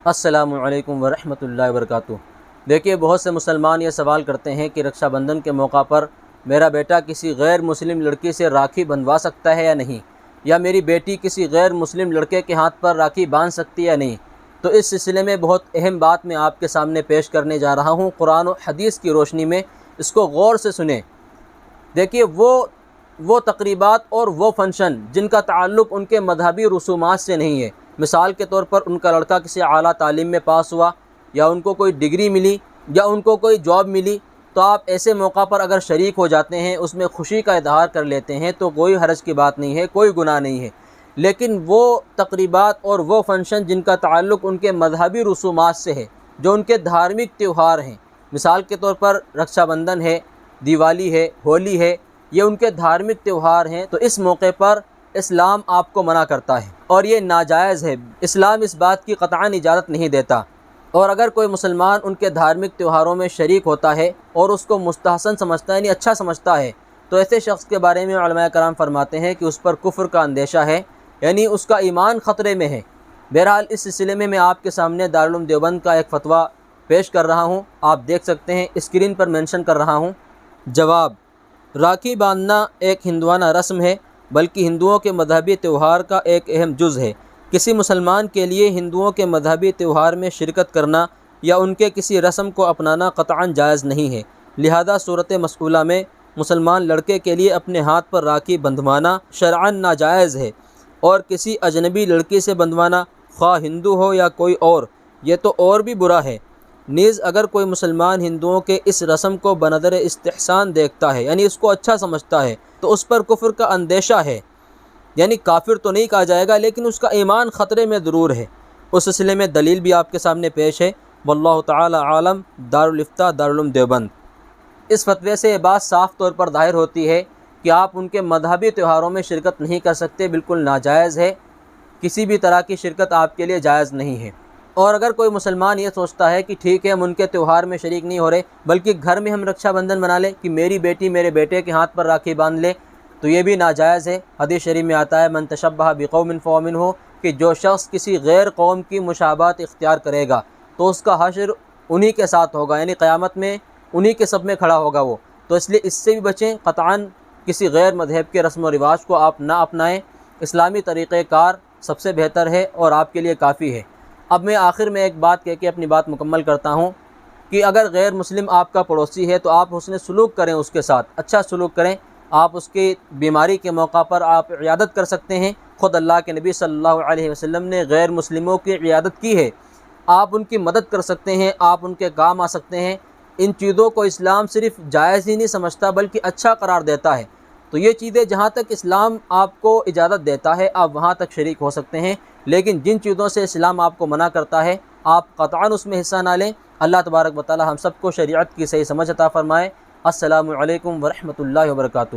السلام علیکم ورحمۃ اللہ وبرکاتہ۔ دیکھیے، بہت سے مسلمان یہ سوال کرتے ہیں کہ رکشا بندھن کے موقع پر میرا بیٹا کسی غیر مسلم لڑکی سے راکھی بندھوا سکتا ہے یا نہیں، یا میری بیٹی کسی غیر مسلم لڑکے کے ہاتھ پر راکھی باندھ سکتی ہے یا نہیں۔ تو اس سلسلے میں بہت اہم بات میں آپ کے سامنے پیش کرنے جا رہا ہوں، قرآن و حدیث کی روشنی میں اس کو غور سے سنیں۔ دیکھیے، وہ تقریبات اور وہ فنکشن جن کا تعلق ان کے مذہبی رسومات سے نہیں ہے، مثال کے طور پر ان کا لڑکا کسی اعلیٰ تعلیم میں پاس ہوا، یا ان کو کوئی ڈگری ملی، یا ان کو کوئی جاب ملی، تو آپ ایسے موقع پر اگر شریک ہو جاتے ہیں، اس میں خوشی کا اظہار کر لیتے ہیں تو کوئی حرج کی بات نہیں ہے، کوئی گناہ نہیں ہے۔ لیکن وہ تقریبات اور وہ فنکشن جن کا تعلق ان کے مذہبی رسومات سے ہے، جو ان کے دھارمک تہوار ہیں، مثال کے طور پر رکشا بندھن ہے، دیوالی ہے، ہولی ہے، یہ ان کے دھارمک تہوار ہیں، تو اس موقع پر اسلام آپ کو منع کرتا ہے اور یہ ناجائز ہے۔ اسلام اس بات کی قطعاً اجازت نہیں دیتا، اور اگر کوئی مسلمان ان کے دھارمک تہواروں میں شریک ہوتا ہے اور اس کو مستحسن سمجھتا ہے، یعنی اچھا سمجھتا ہے، تو ایسے شخص کے بارے میں علماء کرام فرماتے ہیں کہ اس پر کفر کا اندیشہ ہے، یعنی اس کا ایمان خطرے میں ہے۔ بہرحال اس سلسلے میں آپ کے سامنے دارالعلوم دیوبند کا ایک فتویٰ پیش کر رہا ہوں، آپ دیکھ سکتے ہیں، اسکرین پر مینشن کر رہا ہوں۔ جواب: راکھی باندھنا ایک ہندوانہ رسم ہے، بلکہ ہندوؤں کے مذہبی تہوار کا ایک اہم جز ہے۔ کسی مسلمان کے لیے ہندوؤں کے مذہبی تہوار میں شرکت کرنا یا ان کے کسی رسم کو اپنانا قطعاً جائز نہیں ہے، لہذا صورت مسئولہ میں مسلمان لڑکے کے لیے اپنے ہاتھ پر راکھی بندھوانا شرعاً ناجائز ہے، اور کسی اجنبی لڑکی سے بندھوانا، خواہ ہندو ہو یا کوئی اور، یہ تو اور بھی برا ہے۔ نیز اگر کوئی مسلمان ہندوؤں کے اس رسم کو بنظر استحسان دیکھتا ہے، یعنی اس کو اچھا سمجھتا ہے، تو اس پر کفر کا اندیشہ ہے، یعنی کافر تو نہیں کہا جائے گا، لیکن اس کا ایمان خطرے میں ضرور ہے۔ اس سلسلے میں دلیل بھی آپ کے سامنے پیش ہے۔ واللہ تعالی عالم۔ دارالافتاء دارالعلوم دیوبند۔ اس فتوے سے یہ بات صاف طور پر ظاہر ہوتی ہے کہ آپ ان کے مذہبی تہواروں میں شرکت نہیں کر سکتے، بالکل ناجائز ہے، کسی بھی طرح کی شرکت آپ کے لیے جائز نہیں ہے۔ اور اگر کوئی مسلمان یہ سوچتا ہے کہ ٹھیک ہے، ہم ان کے تہوار میں شریک نہیں ہو رہے، بلکہ گھر میں ہم رکشا بندھن بنا لیں کہ میری بیٹی میرے بیٹے کے ہاتھ پر راکھی باندھ لے، تو یہ بھی ناجائز ہے۔ حدیث شریف میں آتا ہے، من تشبہ بقوم فہو منہ، کہ جو شخص کسی غیر قوم کی مشابہت اختیار کرے گا تو اس کا حشر انہی کے ساتھ ہوگا، یعنی قیامت میں انہی کے سب میں کھڑا ہوگا وہ۔ تو اس لیے اس سے بھی بچیں، قطعاً کسی غیر مذہب کے رسم و رواج کو آپ نہ اپنائیں۔ اسلامی طریقہ کار سب سے بہتر ہے اور آپ کے لیے کافی ہے۔ اب میں آخر میں ایک بات کہہ کے اپنی بات مکمل کرتا ہوں کہ اگر غیر مسلم آپ کا پڑوسی ہے تو آپ حسن سلوک کریں، اس کے ساتھ اچھا سلوک کریں۔ آپ اس کی بیماری کے موقع پر آپ عیادت کر سکتے ہیں، خود اللہ کے نبی صلی اللہ علیہ وسلم نے غیر مسلموں کی عیادت کی ہے، آپ ان کی مدد کر سکتے ہیں، آپ ان کے کام آ سکتے ہیں۔ ان چیزوں کو اسلام صرف جائز ہی نہیں سمجھتا بلکہ اچھا قرار دیتا ہے۔ تو یہ چیزیں جہاں تک اسلام آپ کو اجازت دیتا ہے آپ وہاں تک شریک ہو سکتے ہیں، لیکن جن چیزوں سے اسلام آپ کو منع کرتا ہے آپ قطعاً اس میں حصہ نہ لیں۔ اللہ تبارک و تعالی ہم سب کو شریعت کی صحیح سمجھ عطا فرمائے۔ السلام علیکم ورحمۃ اللہ وبرکاتہ۔